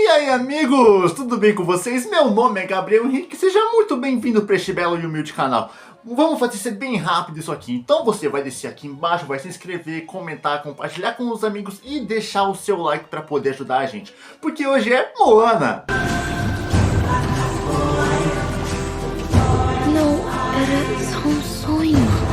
E aí, amigos, tudo bem com vocês? Meu nome é Gabriel Henrique, seja muito bem-vindo para este belo e humilde canal. Vamos fazer ser bem rápido isso aqui, então você vai descer aqui embaixo, vai se inscrever, comentar, compartilhar com os amigos e deixar o seu like para poder ajudar a gente, porque hoje é Moana! Não, era só um sonho.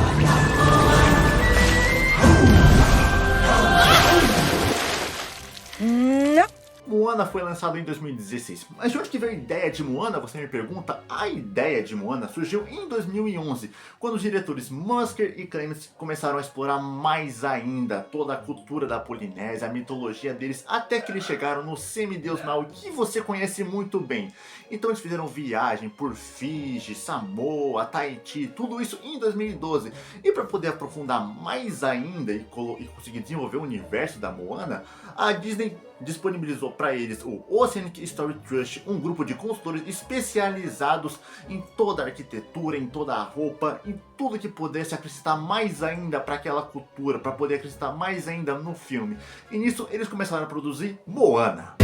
Moana foi lançado em 2016, mas de onde que veio a ideia de Moana, você me pergunta? A ideia de Moana surgiu em 2011, quando os diretores Musker e Clements começaram a explorar mais ainda toda a cultura da Polinésia, a mitologia deles, até que eles chegaram no semideus Maui, que você conhece muito bem. Então eles fizeram viagem por Fiji, Samoa, Tahiti, tudo isso em 2012. E para poder aprofundar mais ainda e conseguir desenvolver o universo da Moana, a Disney disponibilizou para eles o Oceanic Story Trust, um grupo de consultores especializados em toda a arquitetura, em toda a roupa, em tudo que pudesse acrescentar mais ainda para aquela cultura, para poder acrescentar mais ainda no filme. E nisso eles começaram a produzir Moana.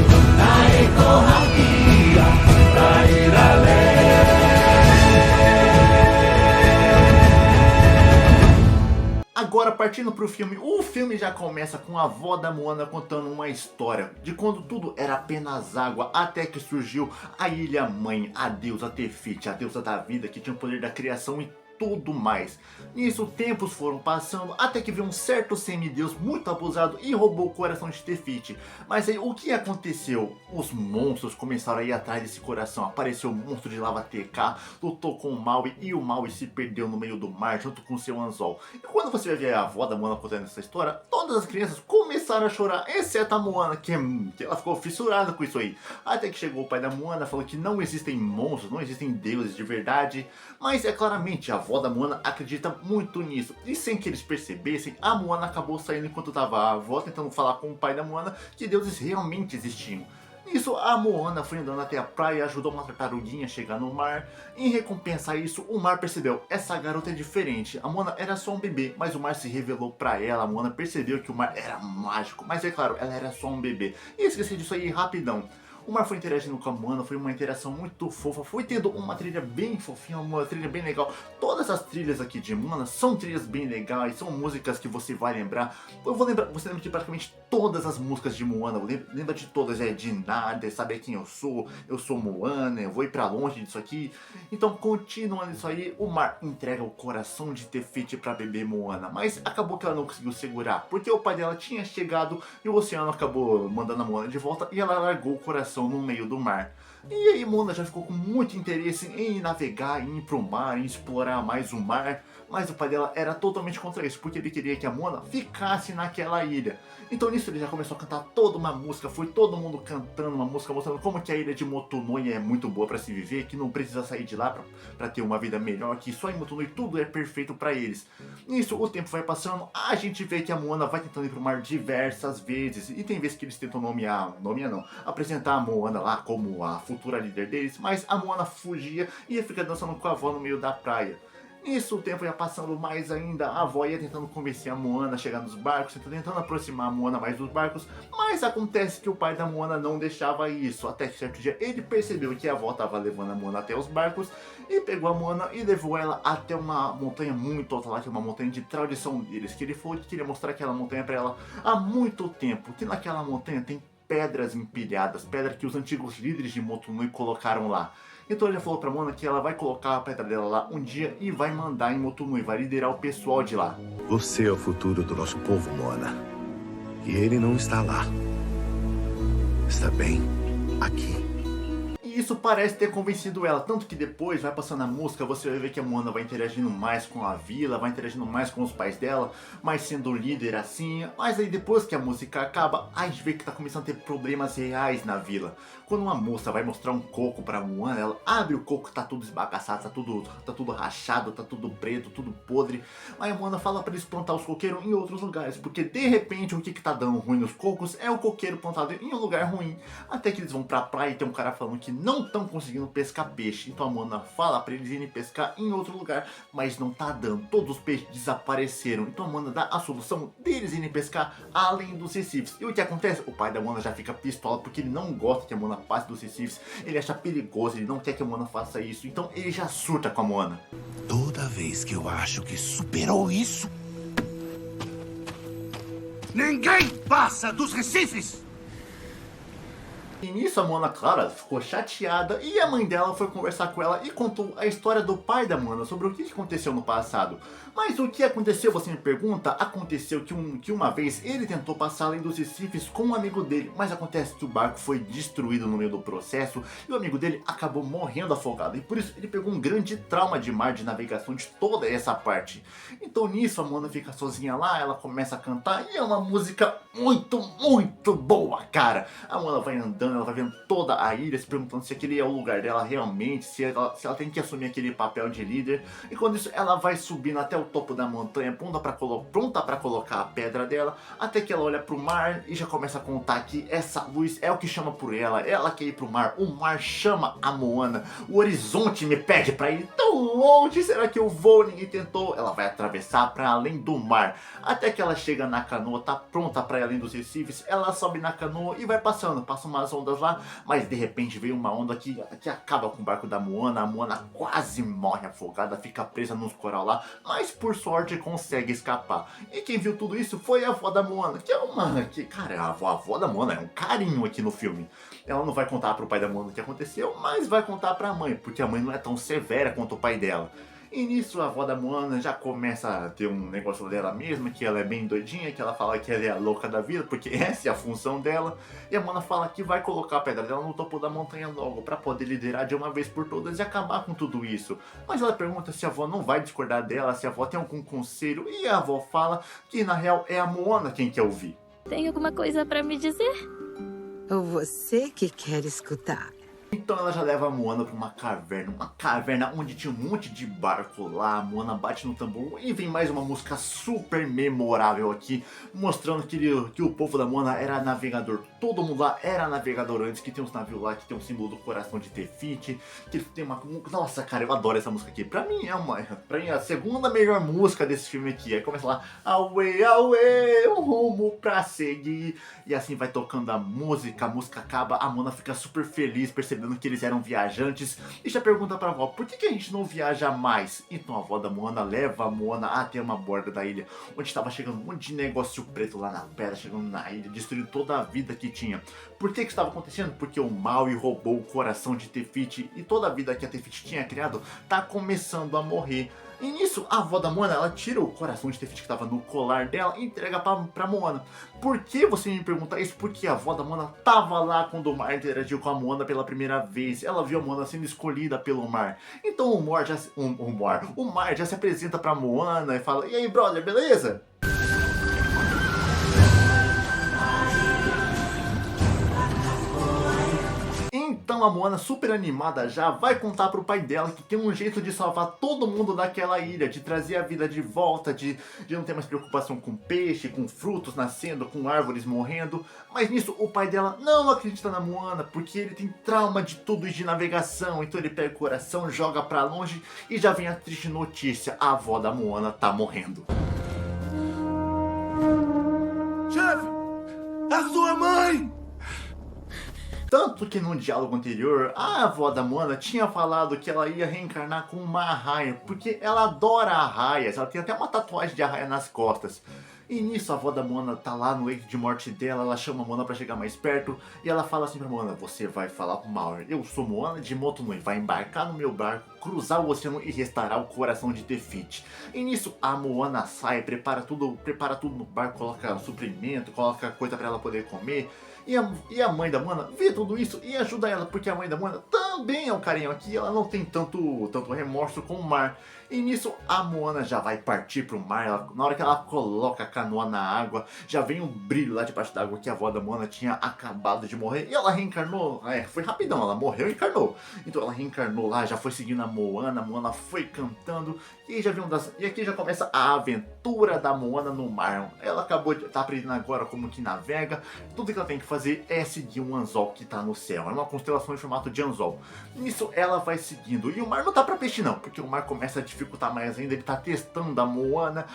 Agora, partindo para o filme já começa com a avó da Moana contando uma história de quando tudo era apenas água, até que surgiu a Ilha Mãe, a deusa Tefiti, a deusa da vida, que tinha o poder da criação e tudo mais. Nisso, tempos foram passando até que veio um certo semideus muito abusado e roubou o coração de Tefiti. Mas aí o que aconteceu? Os monstros começaram a ir atrás desse coração. Apareceu o monstro de lava TK, lutou com o Maui e o Maui se perdeu no meio do mar junto com seu anzol. E quando você vai ver a avó da Moana contando essa história, todas as crianças começaram a chorar, exceto a Moana, que ela ficou fissurada com isso aí. Até que chegou o pai da Moana, falou que não existem monstros, não existem deuses de verdade. Mas é claramente, a avó da Moana acredita muito nisso. E sem que eles percebessem, a Moana acabou saindo enquanto estava a avó tentando falar com o pai da Moana que deuses realmente existiam. Nisso, a Moana foi andando até a praia e ajudou uma tartaruguinha a chegar no mar. Em recompensa a isso, o mar percebeu, essa garota é diferente. A Moana era só um bebê, mas o mar se revelou pra ela. A Moana percebeu que o mar era mágico, mas é claro, ela era só um bebê. E esqueci disso aí rapidão. O mar foi interagindo com a Moana, foi uma interação muito fofa, foi tendo uma trilha bem fofinha, uma trilha bem legal. Todas as trilhas aqui de Moana são trilhas bem legais, são músicas que você vai lembrar. Eu vou lembrar, você lembra de praticamente todas as músicas de Moana, lembra de todas, de nada, saber quem eu sou Moana, eu vou ir pra longe disso aqui. Então, continuando isso aí, o mar entrega o coração de Tefiti pra bebê Moana, mas acabou que ela não conseguiu segurar, porque o pai dela tinha chegado e o oceano acabou mandando a Moana de volta e ela largou o coração no meio do mar. E aí Moana já ficou com muito interesse em navegar, em ir pro mar, em explorar mais o mar. Mas o pai dela era totalmente contra isso, porque ele queria que a Moana ficasse naquela ilha. Então nisso ele já começou a cantar toda uma música, foi todo mundo cantando uma música mostrando como que a ilha de Motunui é muito boa para se viver, que não precisa sair de lá para ter uma vida melhor, que só em Motunui tudo é perfeito para eles. Nisso o tempo vai passando, a gente vê que a Moana vai tentando ir pro mar diversas vezes, e tem vezes que eles tentam apresentar a Moana lá como a futura líder deles, mas a Moana fugia e ia ficar dançando com a avó no meio da praia. Nisso o tempo ia passando mais ainda, a avó ia tentando convencer a Moana a chegar nos barcos, tentando aproximar a Moana mais dos barcos, mas acontece que o pai da Moana não deixava isso, até que certo dia ele percebeu que a avó estava levando a Moana até os barcos, e pegou a Moana e levou ela até uma montanha muito alta lá, que é uma montanha de tradição deles, que ele falou que queria mostrar aquela montanha para ela há muito tempo, que naquela montanha tem pedras empilhadas, pedras que os antigos líderes de Motunui colocaram lá. Então ele já falou pra Moana que ela vai colocar a pedra dela lá um dia e vai mandar em Motunui, vai liderar o pessoal de lá. Você é o futuro do nosso povo, Moana. E ele não está lá. Está bem aqui. E isso parece ter convencido ela, tanto que depois vai passando a música, você vai ver que a Moana vai interagindo mais com a vila, vai interagindo mais com os pais dela, mais sendo líder assim. Mas aí depois que a música acaba, a gente vê que tá começando a ter problemas reais na vila. Quando uma moça vai mostrar um coco pra Moana, ela abre o coco, tá tudo esbagaçado, tá tudo rachado, tá tudo preto, tudo podre. Aí a Moana fala pra eles plantar os coqueiros em outros lugares, porque de repente o que tá dando ruim nos cocos é o coqueiro plantado em um lugar ruim. Até que eles vão pra praia e tem um cara falando que não estão conseguindo pescar peixe. Então a Moana fala para eles irem pescar em outro lugar, mas não tá dando. Todos os peixes desapareceram. Então a Moana dá a solução deles irem pescar além dos recifes. E o que acontece? O pai da Moana já fica pistola porque ele não gosta que a Moana passe dos recifes. Ele acha perigoso, ele não quer que a Moana faça isso. Então ele já surta com a Moana. Toda vez que eu acho que superou isso, ninguém passa dos recifes! E nisso a Moana, claro, ficou chateada e a mãe dela foi conversar com ela e contou a história do pai da Moana sobre o que aconteceu no passado. Mas o que aconteceu, você me pergunta? Aconteceu que uma vez ele tentou passar além dos recifes com um amigo dele, mas acontece que o barco foi destruído no meio do processo e o amigo dele acabou morrendo afogado. E por isso ele pegou um grande trauma de mar, de navegação, de toda essa parte. Então nisso a Moana fica sozinha lá, ela começa a cantar e é uma música muito, muito boa, cara. A Moana vai andando, ela vai vendo toda a ilha, se perguntando se aquele é o lugar dela realmente, se ela tem que assumir aquele papel de líder. E quando isso, ela vai subindo até o topo da montanha, pronta pra colocar a pedra dela, até que ela olha pro mar e já começa a contar que essa luz é o que chama por ela. Ela quer ir pro mar, o mar chama a Moana, o horizonte me pede pra ir tão longe, será que eu vou? Ninguém tentou. Ela vai atravessar pra além do mar, até que ela chega na canoa, tá pronta pra ir além dos recifes. Ela sobe na canoa e vai passando, passa umas ondas lá, mas de repente veio uma onda que acaba com o barco da Moana. A Moana quase morre afogada, fica presa nos coral lá, mas por sorte consegue escapar. E quem viu tudo isso foi a avó da Moana, que é uma... cara, a avó da Moana é um carinho aqui no filme. Ela não vai contar pro pai da Moana o que aconteceu, mas vai contar pra mãe, porque a mãe não é tão severa quanto o pai dela. E nisso a avó da Moana já começa a ter um negócio dela mesma, que ela é bem doidinha, que ela fala que ela é a louca da vida, porque essa é a função dela. E a Moana fala que vai colocar a pedra dela no topo da montanha logo, pra poder liderar de uma vez por todas e acabar com tudo isso. Mas ela pergunta se a avó não vai discordar dela, se a avó tem algum conselho, e a avó fala que na real é a Moana quem quer ouvir. Tem alguma coisa pra me dizer? Ou você que quer escutar? Então ela já leva a Moana pra uma caverna onde tinha um monte de barco lá. A Moana bate no tambor e vem mais uma música super memorável aqui, mostrando que o povo da Moana era navegador. Todo mundo lá era navegador antes, que tem uns navios lá que tem um símbolo do coração de Tefiti, que tem uma... Nossa, cara, eu adoro essa música aqui. Pra mim é a segunda melhor música desse filme aqui. Aí começa lá, away, away, um rumo pra seguir. E assim vai tocando a música acaba, a Moana fica super feliz, percebendo que eles eram viajantes, e já pergunta pra avó, por que a gente não viaja mais? Então a avó da Moana leva a Moana até uma borda da ilha, onde estava chegando um monte de negócio preto lá na pedra, chegando na ilha, destruindo toda a vida que tinha. Por que estava acontecendo? Porque o Maui roubou o coração de Tefiti, e toda a vida que a Tefiti tinha criado tá começando a morrer. E nisso, a avó da Moana, ela tira o coração de Tefiti que estava no colar dela e entrega pra Moana. Por que você me pergunta isso? Porque a avó da Moana tava lá quando o mar interagiu com a Moana pela primeira vez. Ela viu a Moana sendo escolhida pelo mar. Então o mar já se apresenta pra Moana e fala, e aí, brother, beleza? Então a Moana, super animada já, vai contar pro pai dela que tem um jeito de salvar todo mundo daquela ilha, de trazer a vida de volta, de não ter mais preocupação com peixe, com frutos nascendo, com árvores morrendo. Mas nisso o pai dela não acredita na Moana, porque ele tem trauma de tudo e de navegação. Então ele pega o coração, joga pra longe e já vem a triste notícia, a avó da Moana tá morrendo. Chefe! A sua mãe! Tanto que no diálogo anterior, a avó da Moana tinha falado que ela ia reencarnar com uma arraia, porque ela adora arraias, ela tem até uma tatuagem de arraia nas costas. E nisso a avó da Moana tá lá no leito de morte dela, ela chama a Moana pra chegar mais perto, e ela fala assim pra Moana, você vai falar pro Maui, eu sou Moana de Motunui, vai embarcar no meu barco, cruzar o oceano e restaurar o coração de Tefiti. E nisso a Moana sai, prepara tudo no barco, coloca suprimento, coloca coisa pra ela poder comer. E a mãe da Moana vê tudo isso e ajuda ela, porque a mãe da Moana também é um carinho aqui, ela não tem tanto remorso com o mar. E nisso a Moana já vai partir pro mar. Na hora que ela coloca a canoa na água, já vem um brilho lá debaixo d'água que a avó da Moana tinha acabado de morrer. E ela reencarnou, foi rapidão, ela morreu e encarnou. Então ela reencarnou lá, já foi seguindo a Moana foi cantando. E já viu e aqui já começa a aventura da Moana no mar. Ela acabou de estar aprendendo agora como que navega. Tudo que ela tem que fazer é seguir um anzol que tá no céu. É uma constelação em formato de anzol. Nisso ela vai seguindo. E o mar não tá pra peixe não, porque o mar começa a dificultar mais ainda. Ele tá testando a Moana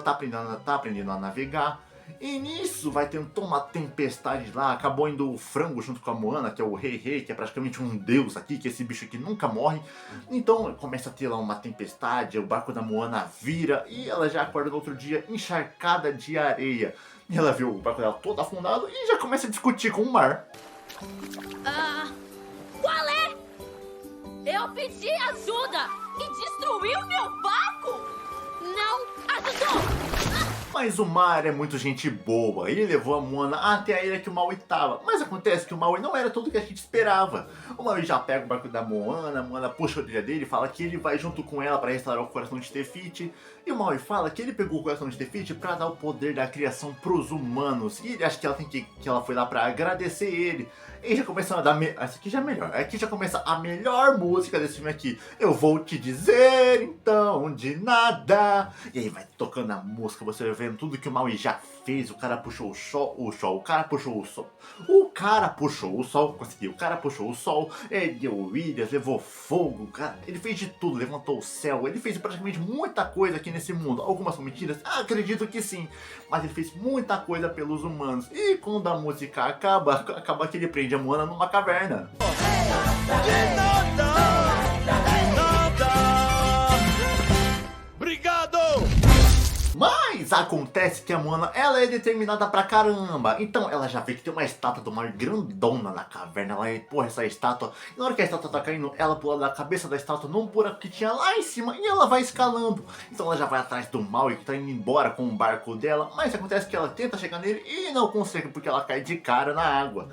tá aprendendo a navegar. E nisso vai tendo uma tempestade lá. Acabou indo o frango junto com a Moana, que é o Rei Rei, que é praticamente um deus aqui, que é esse bicho que nunca morre. Então começa a ter lá uma tempestade, o barco da Moana vira e ela já acorda no outro dia encharcada de areia. E ela viu o barco dela todo afundado e já começa a discutir com o mar. Qual é? Eu pedi ajuda e destruiu meu barco? Não ajudou! Mas o mar é muito gente boa, ele levou a Moana até a ilha que o Maui estava. Mas acontece que o Maui não era tudo que a gente esperava. O Maui já pega o barco da Moana, a Moana puxa a orelha dele e fala que ele vai junto com ela para restaurar o coração de Te-Fiti. E o Maui fala que ele pegou o coração de Te-Fiti para dar o poder da criação pros humanos. E ele acha que ela foi lá para agradecer ele. E já começa a dar... Essa aqui já é melhor. Aqui já começa a melhor música desse filme aqui. Eu vou te dizer então de nada. E aí vai tocando a música, você vai vendo tudo que o Maui já fez. O cara puxou o cara puxou o sol. O cara puxou o sol, conseguiu. O cara puxou o sol, ele deu ilhas, levou fogo, cara. Ele fez de tudo, levantou o céu. Ele fez praticamente muita coisa aqui nesse mundo. Algumas são mentiras? Acredito que sim. Mas ele fez muita coisa pelos humanos. E quando a música acaba que ele prende a Moana numa caverna. Obrigado! Mas acontece que a Moana, ela é determinada pra caramba. Então ela já vê que tem uma estátua do mar grandona na caverna. Ela empurra essa estátua. E na hora que a estátua tá caindo, ela pula da cabeça da estátua num buraco que tinha lá em cima. E ela vai escalando. Então ela já vai atrás do Maui, que tá indo embora com o barco dela. Mas acontece que ela tenta chegar nele e não consegue, porque ela cai de cara na água.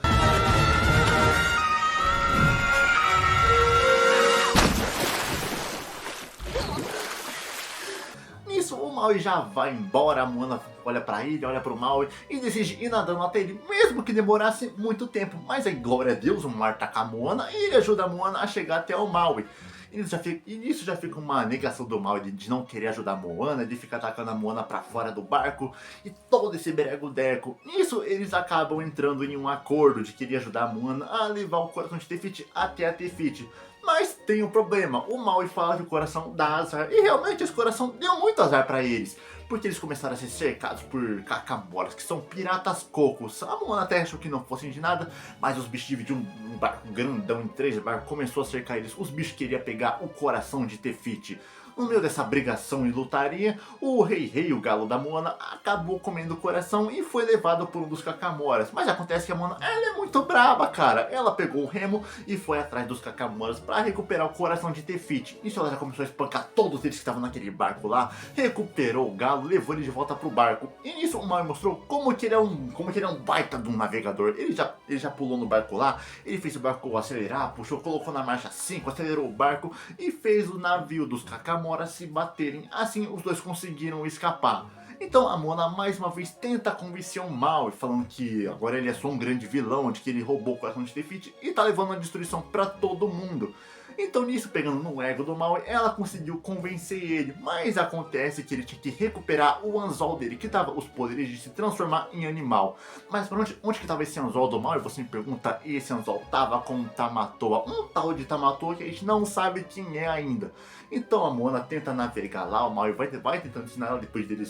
O Maui já vai embora, a Moana olha pra ele, olha pro Maui e decide ir nadando até ele, mesmo que demorasse muito tempo. Mas aí, glória a Deus, o mar tá com a Moana e ele ajuda a Moana a chegar até o Maui. E nisso já fica uma negação do Maui de não querer ajudar a Moana, de ficar atacando a Moana pra fora do barco e todo esse berego-deco. Nisso eles acabam entrando em um acordo de querer ajudar a Moana a levar o coração de Te-Fiti até a Te-Fiti. Mas tem um problema, o Maui fala que o coração dá azar, e realmente esse coração deu muito azar pra eles, porque eles começaram a ser cercados por cacamoras, que são piratas cocos. A Moana até achou que não fossem de nada, mas os bichos dividiram um barco grandão em 3 barcos, começou a cercar eles. Os bichos queriam pegar o coração de Te-Fiti. No meio dessa brigação e lutaria, o Rei Rei, o galo da Moana, acabou comendo o coração e foi levado por um dos cacamoras. Mas acontece que a Moana, ela é muito braba, cara. Ela pegou o remo e foi atrás dos cacamoras para recuperar o coração de Te-Fiti. Isso ela já começou a espancar todos eles que estavam naquele barco lá, recuperou o galo, levou ele de volta pro barco. E nisso o Maui mostrou como que ele é um baita de um navegador. Ele já pulou no barco lá, ele fez o barco acelerar, puxou, colocou na marcha 5, acelerou o barco e fez o navio dos cacamoras se baterem. Assim os dois conseguiram escapar. Então a Moana mais uma vez tenta convencer o Maui, falando que agora ele é só um grande vilão, de que ele roubou o coração de Te-Fiti e tá levando a destruição pra todo mundo. Então nisso, pegando no ego do Maui, ela conseguiu convencer ele. Mas acontece que ele tinha que recuperar o anzol dele, que dava os poderes de se transformar em animal. Mas pra onde que tava esse anzol do Maui? Você me pergunta. E esse anzol tava com um Tamatoa, um tal de Tamatoa que a gente não sabe quem é ainda. Então a Moana tenta navegar lá, o Maui vai tentando ensinar ela depois dele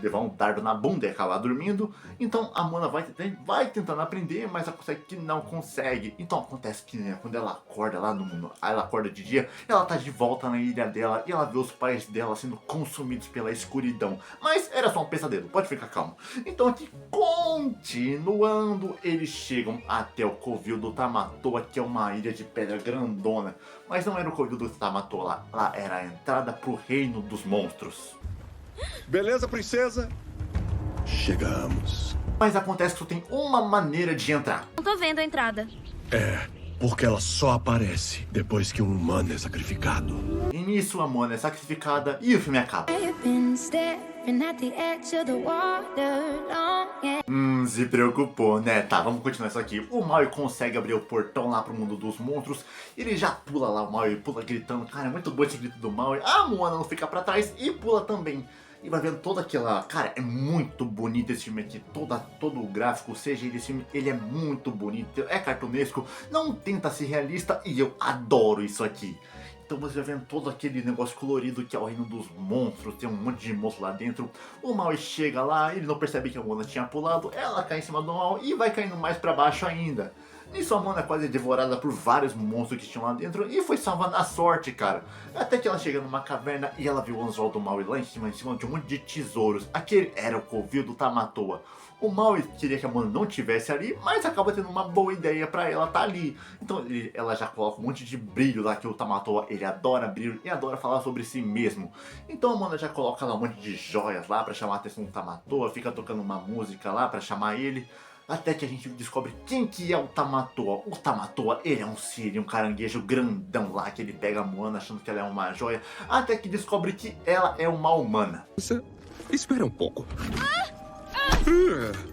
levar um dardo na bunda e acabar dormindo. Então a Moana vai tentando aprender, mas ela consegue que não consegue. Então acontece que, né, quando ela acorda lá no mundo, ela acorda de dia, ela tá de volta na ilha dela e ela vê os pais dela sendo consumidos pela escuridão. Mas era só um pesadelo, pode ficar calmo. Então aqui, continuando, eles chegam até o covil do Tamatoa, que é uma ilha de pedra grandona. Mas não era o covil do Tamatoa lá era a entrada pro reino dos monstros. Beleza, princesa? Chegamos. Mas acontece que só tem uma maneira de entrar. Não tô vendo a entrada. porque ela só aparece depois que um humano é sacrificado. E nisso a Moana é sacrificada e o filme acaba. Se preocupou, né? Tá, vamos continuar isso aqui. O Maui consegue abrir o portão lá pro mundo dos monstros. Ele já pula lá, o Maui pula gritando. Cara, é muito bom esse grito do Maui. A Moana não fica pra trás e pula também. E vai vendo toda aquela... Cara, é muito bonito esse filme aqui. Todo o gráfico, seja ele esse filme, ele é muito bonito. É cartunesco, não tenta ser realista e eu adoro isso aqui. Então você vai vendo todo aquele negócio colorido que é o reino dos monstros, tem um monte de monstro lá dentro. O Maui chega lá, ele não percebe que a Moana tinha pulado, ela cai em cima do Maui e vai caindo mais pra baixo ainda. Nisso a Moana é quase devorada por vários monstros que tinham lá dentro e foi salvando a sorte, cara. Até que ela chega numa caverna e ela viu o anzol do Maui lá em cima de um monte de tesouros. Aquele era o covil do Tamatoa. O Maui queria que a Moana não estivesse ali, mas acaba tendo uma boa ideia pra ela estar ali. Então ela já coloca um monte de brilho lá, que o Tamatoa, ele adora brilho e adora falar sobre si mesmo. Então a Moana já coloca lá um monte de joias lá pra chamar a atenção do Tamatoa, fica tocando uma música lá pra chamar ele. Até que a gente descobre quem que é o Tamatoa. O Tamatoa, ele é um siri, um caranguejo grandão lá, que ele pega a Moana achando que ela é uma joia. Até que descobre que ela é uma humana. Espera um pouco.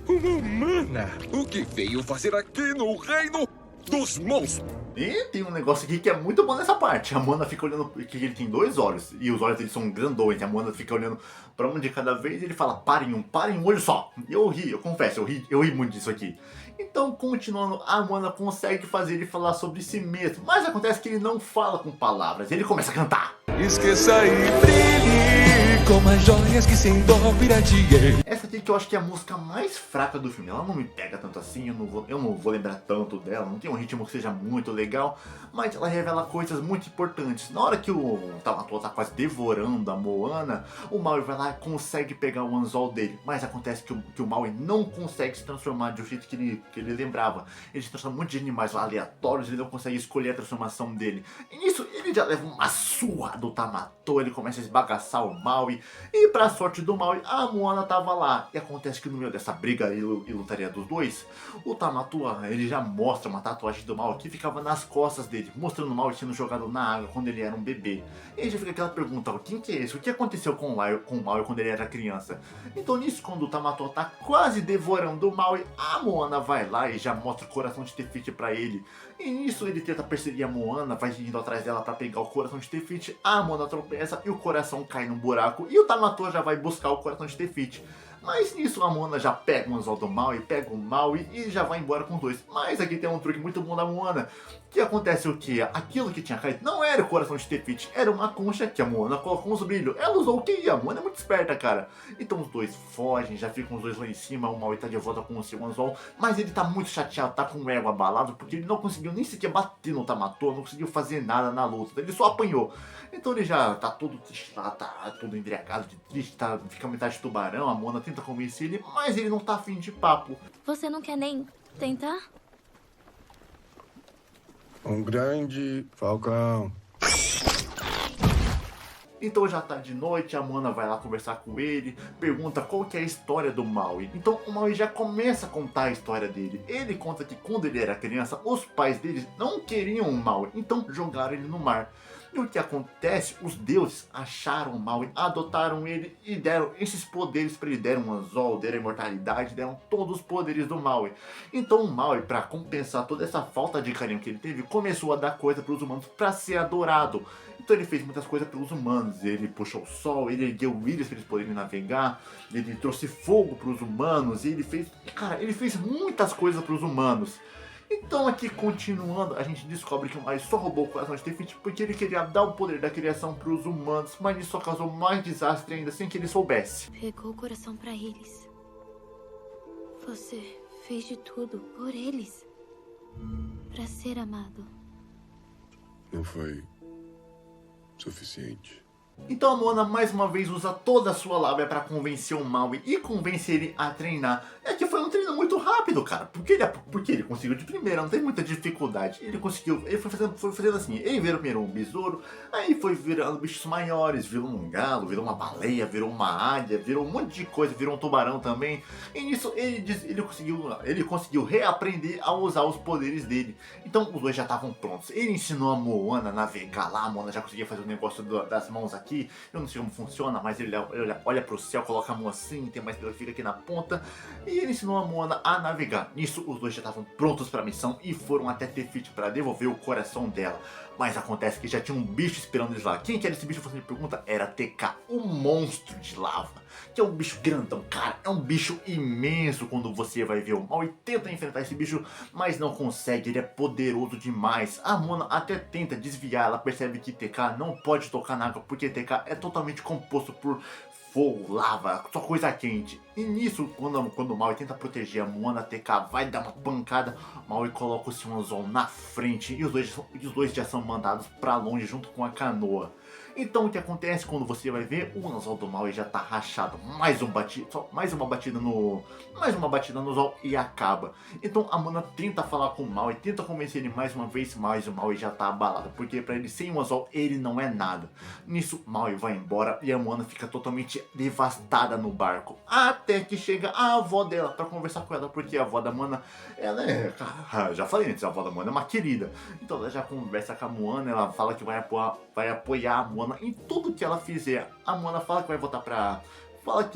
Uma humana! O que veio fazer aqui no reino dos monstros? E tem um negócio aqui que é muito bom nessa parte. A Moana fica olhando, que ele tem dois olhos, e os olhos dele são grandões. A Moana fica olhando pra um de cada vez e ele fala, parem um olho só. E eu ri, eu confesso, eu ri muito disso aqui. Então, continuando, a Moana consegue fazer ele falar sobre si mesmo. Mas acontece que ele não fala com palavras, ele começa a cantar. Esqueça e brilhe como as joias que sem dó pirateei. Essa aqui que eu acho que é a música mais fraca do filme. Ela não me pega tanto assim, eu não vou lembrar tanto dela. Não tem um ritmo que seja muito legal, mas ela revela coisas muito importantes. Na hora que o Tamatoa tá quase devorando a Moana, o Maui vai lá e consegue pegar o anzol dele. Mas acontece que o Maui não consegue se transformar do jeito que ele lembrava. Ele se transforma em um monte de animais lá aleatórios, ele não consegue escolher a transformação dele. E nisso ele já leva uma surra do Tamatoa, ele começa a esbagaçar o Maui. E pra sorte do Maui, a Moana tava lá. E acontece que no meio dessa briga e lutaria dos dois, o Tamatoa, ele já mostra uma tatuagem do Maui que ficava nas costas dele, mostrando o Maui sendo jogado na água quando ele era um bebê. E aí já fica aquela pergunta, quem que é esse? O que aconteceu com o Maui quando ele era criança? Então nisso, quando o Tamatoa tá quase devorando o Maui, a Moana vai lá e já mostra o coração de Tefiti pra ele. E nisso ele tenta perseguir a Moana, vai indo atrás dela pra pegar o coração de Tefiti. A Moana tropeça e o coração cai num buraco e o Tamatoa já vai buscar o coração de Tefiti. Mas nisso a Moana já pega o anzol do Maui, pega o Maui e já vai embora com os dois. Mas aqui tem um truque muito bom da Moana. Que acontece o que? Aquilo que tinha caído não era o coração de Tefiti, era uma concha que a Moana colocou uns brilhos. Ela usou o que? A Moana é muito esperta, cara. Então os dois fogem, já ficam os dois lá em cima, o Maui tá de volta com o seu anzol. Mas ele tá muito chateado, tá com o ego abalado, porque ele não conseguiu nem sequer bater no Tamatoa, não conseguiu fazer nada na luta, ele só apanhou. Então ele já tá todo triste lá, tá todo embriagado de triste, fica metade de tubarão, a Moana tenta convencer ele, mas ele não tá afim de papo. Você não quer nem tentar? Um grande falcão. Então já tá de noite, a Moana vai lá conversar com ele, pergunta qual que é a história do Maui. Então o Maui já começa a contar a história dele. Ele conta que quando ele era criança, os pais dele não queriam o Maui, então jogaram ele no mar. E o que acontece? Os deuses acharam o Maui, adotaram ele e deram esses poderes para ele. Deram um anzol, deram imortalidade, deram todos os poderes do Maui. Então o Maui, para compensar toda essa falta de carinho que ele teve, começou a dar coisa para os humanos para ser adorado. Então ele fez muitas coisas pelos humanos. Ele puxou o sol, ele ergueu ilhas para eles poderem navegar, ele trouxe fogo para os humanos, e ele fez... Cara, ele fez muitas coisas para os humanos. Então aqui, continuando, a gente descobre que o Maui só roubou o coração de Tefiti porque ele queria dar o poder da criação para os humanos, mas isso só causou mais desastre ainda sem que ele soubesse. Pegou o coração pra eles. Você fez de tudo por eles. Pra ser amado. Não foi suficiente. Então a Moana mais uma vez usa toda a sua lábia pra convencer o Maui e convencer ele a treinar. É que foi um treino muito rápido, cara, porque ele conseguiu de primeira, não tem muita dificuldade. Ele conseguiu, ele foi fazendo assim, ele virou primeiro um besouro, aí foi virando bichos maiores, virou um galo, virou uma baleia, virou uma águia, virou um monte de coisa, virou um tubarão também. E nisso ele conseguiu reaprender a usar os poderes dele. Então os dois já estavam prontos. Ele ensinou a Moana a navegar lá, a Moana já conseguia fazer o negócio das mãos aqui. Eu não sei como funciona, mas ele olha pro céu, coloca a mão assim, tem mais que fica aqui na ponta. E ele ensinou a Moana a navegar. Nisso os dois já estavam prontos para a missão e foram até Te-Fiti para devolver o coração dela. Mas acontece que já tinha um bicho esperando eles lá. Quem que era esse bicho, você me pergunta? Era TK, o monstro de lava. Que é um bicho grandão, cara, é um bicho imenso quando você vai ver o Maui tenta enfrentar esse bicho, mas não consegue, ele é poderoso demais. A Moana até tenta desviar, ela percebe que TK não pode tocar na água, porque TK é totalmente composto por fogo, lava, só coisa quente. E nisso, quando o Maui tenta proteger a Moana, a TK vai dar uma pancada, o Maui coloca o seu anzol na frente e os dois já são mandados pra longe junto com a canoa. Então o que acontece quando você vai ver, o anzol do Maui já tá rachado, mais uma batida no anzol e acaba. Então a Moana tenta falar com o Maui, tenta convencer ele mais uma vez, mas o Maui já tá abalado, porque pra ele sem o anzol ele não é nada. Nisso Maui vai embora e a Moana fica totalmente devastada no barco, até que chega a avó dela pra conversar com ela, porque a avó da Moana, ela é, já falei antes, a avó da Moana é uma querida. Então ela já conversa com a Moana, ela fala que vai apoiar a Moana em tudo que ela fizer. A Moana fala que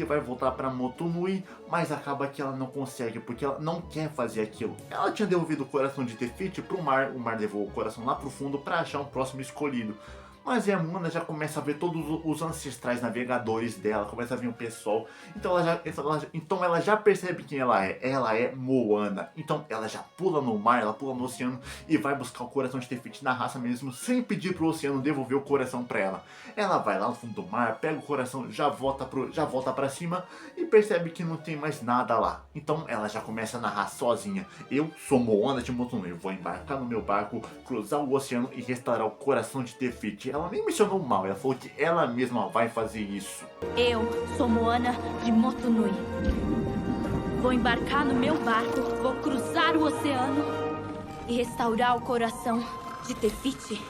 vai voltar pra Motunui, mas acaba que ela não consegue, porque ela não quer fazer aquilo. Ela tinha devolvido o coração de Te-Fiti pro mar, o mar levou o coração lá pro fundo pra achar um próximo escolhido. Mas a Moana já começa a ver todos os ancestrais navegadores dela, começa a vir o pessoal. Então ela já percebe quem ela é. Ela é Moana. Então ela já pula no mar, ela pula no oceano e vai buscar o coração de Te-Fiti na raça mesmo, sem pedir pro oceano devolver o coração pra ela. Ela vai lá no fundo do mar, pega o coração, já volta pra cima e percebe que não tem mais nada lá. Então ela já começa a narrar sozinha. Eu sou Moana de Motunui, vou embarcar no meu barco, cruzar o oceano e restaurar o coração de Te-Fiti. Ela nem mencionou mal, ela falou que ela mesma vai fazer isso. Eu sou Moana de Motunui. Vou embarcar no meu barco, vou cruzar o oceano e restaurar o coração de Te-Fiti.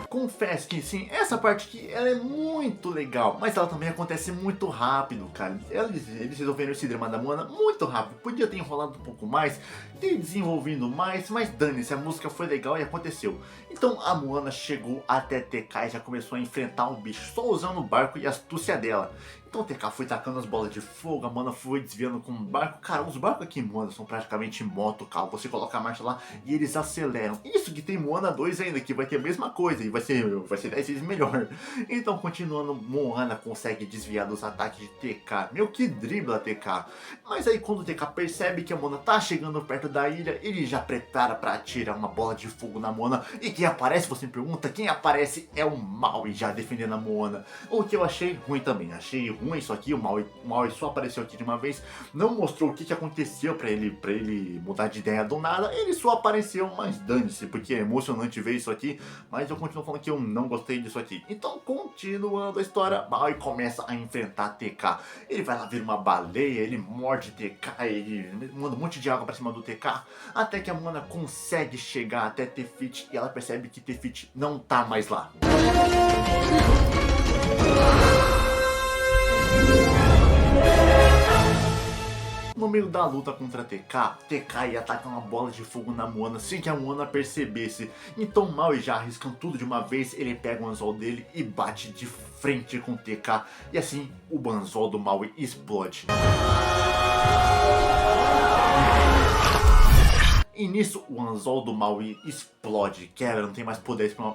Confesso que sim, essa parte aqui ela é muito legal, mas ela também acontece muito rápido, cara. Eles resolveram esse drama da Moana muito rápido. Podia ter enrolado um pouco mais, ter desenvolvido mais, mas dane-se, a música foi legal e aconteceu. Então a Moana chegou até TK e já começou a enfrentar o bicho, só usando o barco e a astúcia dela. Então o TK foi tacando as bolas de fogo, a Moana foi desviando com o barco. Cara, os barcos aqui em Moana são praticamente moto, carro. Você coloca a marcha lá e eles aceleram. Isso que tem Moana 2 ainda, que vai ter a mesma coisa e vai ser 10 vezes melhor. Então continuando, Moana consegue desviar dos ataques de TK. Meu, que dribla TK. Mas aí quando o TK percebe que a Moana tá chegando perto da ilha, ele já prepara pra atirar uma bola de fogo na Moana. E quem aparece, você me pergunta, quem aparece é o Maui já defendendo a Moana. O que eu achei ruim também, achei ruim isso aqui, o Maui só apareceu aqui de uma vez, não mostrou o que aconteceu pra ele mudar de ideia do nada, ele só apareceu, mas dane-se, porque é emocionante ver isso aqui, mas eu continuo falando que eu não gostei disso aqui. Então, continuando a história, Maui começa a enfrentar TK, ele vai lá ver uma baleia, ele morde TK, ele manda um monte de água pra cima do TK, até que a Moana consegue chegar até Te-Fiti e ela percebe que Te-Fiti não tá mais lá. No meio da luta contra TK ia atacar uma bola de fogo na Moana sem que a Moana percebesse. Então Maui já arriscando tudo de uma vez, ele pega o anzol dele e bate de frente com TK. E assim o anzol do Maui explode. E nisso o anzol do Maui explode, quebra, não tem mais poderes para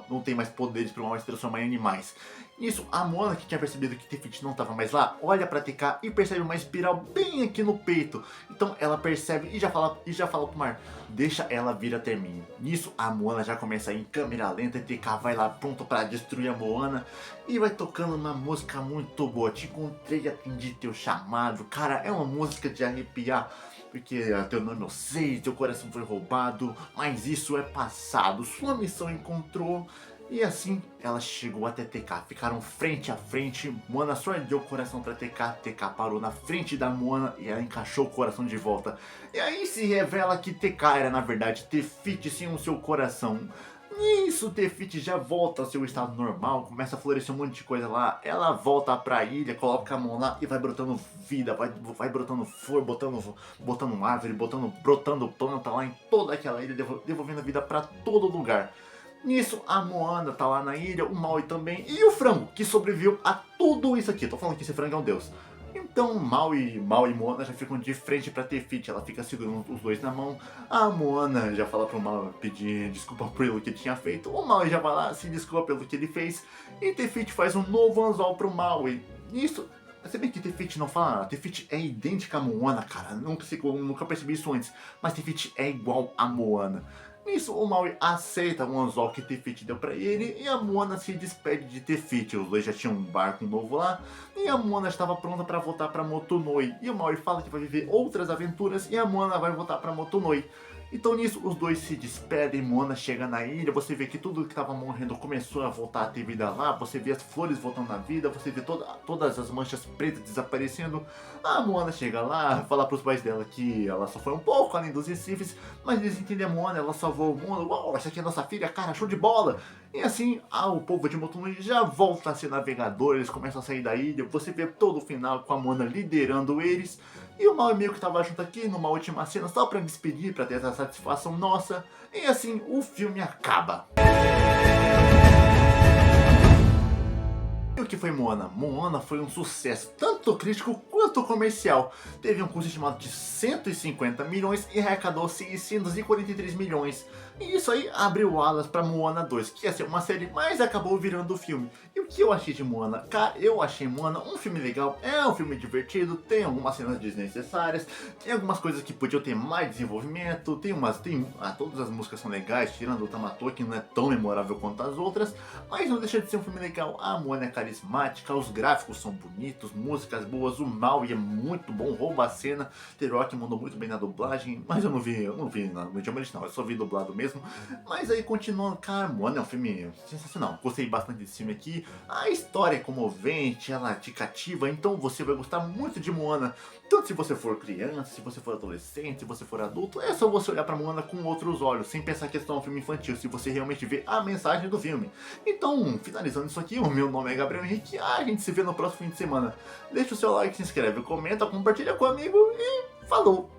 o Maui se transformar em animais. Nisso a Moana, que tinha percebido que Te-Fiti não estava mais lá, olha para TK e percebe uma espiral bem aqui no peito. Então ela percebe e já fala pro mar, deixa ela vir até mim. Nisso a Moana já começa a ir em câmera lenta e TK vai lá pronto para destruir a Moana. E vai tocando uma música muito boa, te encontrei, atendi teu chamado. Cara, é uma música de arrepiar. Porque teu nome eu sei, teu coração foi roubado, mas isso é passado, sua missão encontrou. E assim ela chegou até TK, ficaram frente a frente. Moana só deu o coração pra TK, TK parou na frente da Moana e ela encaixou o coração de volta. E aí se revela que TK era na verdade Tefiti sem o seu coração. Nisso, Tefiti já volta ao seu estado normal, começa a florescer um monte de coisa lá. Ela volta pra ilha, coloca a mão lá e vai brotando vida, vai brotando flor, botando árvore, brotando planta lá em toda aquela ilha, devolvendo vida pra todo lugar. Nisso, a Moana tá lá na ilha, o Maui também, e o frango, que sobreviveu a tudo isso aqui. Tô falando que esse frango é um deus. Então Maui e Moana já ficam de frente pra Tefiti, ela fica segurando os dois na mão. A Moana já fala pro Maui pedir desculpa pelo que tinha feito. O Maui já vai lá, se desculpa pelo que ele fez. E Tefiti faz um novo anzol pro Maui. Isso, se bem que Tefiti não fala nada, Tefiti é idêntica a Moana, cara. Nunca percebi isso antes, mas Tefiti é igual a Moana. Nisso, o Maui aceita o anzol que Tefiti deu pra ele e a Moana se despede de Tefiti. Os dois já tinham um barco novo lá e a Moana estava pronta para voltar para Motunui. E o Maui fala que vai viver outras aventuras e a Moana vai voltar para Motunui. Então nisso, os dois se despedem, Moana chega na ilha, você vê que tudo que estava morrendo começou a voltar a ter vida lá, você vê as flores voltando à vida, você vê todas as manchas pretas desaparecendo. A Moana chega lá, fala pros pais dela que ela só foi um pouco além dos recifes, mas eles entendem a Moana, ela salvou o mundo, uau, essa aqui é nossa filha, cara, show de bola! E assim, o povo de Motunui já volta a ser navegador, eles começam a sair da ilha, você vê todo o final com a Moana liderando eles, e o Maui meio que tava junto aqui numa última cena só pra despedir, pra ter essa satisfação nossa, e assim o filme acaba. E o que foi Moana? Moana foi um sucesso, tanto crítico quanto comercial. Teve um custo estimado de 150 milhões e arrecadou 643 milhões. E isso aí abriu alas para Moana 2, que ia ser uma série, mas acabou virando o filme. E o que eu achei de Moana? Cara, eu achei Moana um filme legal, é um filme divertido, tem algumas cenas desnecessárias, tem algumas coisas que podiam ter mais desenvolvimento, todas as músicas são legais, tirando o Tamatoa, que não é tão memorável quanto as outras, mas não deixa de ser um filme legal. A Moana é carismática, os gráficos são bonitos, músicas boas, o Maui é muito bom, rouba a cena. Teroki mandou muito bem na dublagem, mas eu não vi no idioma original, eu só vi dublado mesmo. Mas aí continuando, cara, Moana é um filme sensacional, gostei bastante desse filme aqui. A história é comovente, ela te cativa, então você vai gostar muito de Moana. Tanto se você for criança, se você for adolescente, se você for adulto, é só você olhar pra Moana com outros olhos, sem pensar que é um filme infantil, se você realmente vê a mensagem do filme. Então, finalizando isso aqui, o meu nome é Gabriel Henrique, a gente se vê no próximo fim de semana. Deixa o seu like, se inscreve, comenta, compartilha com um amigo e falou!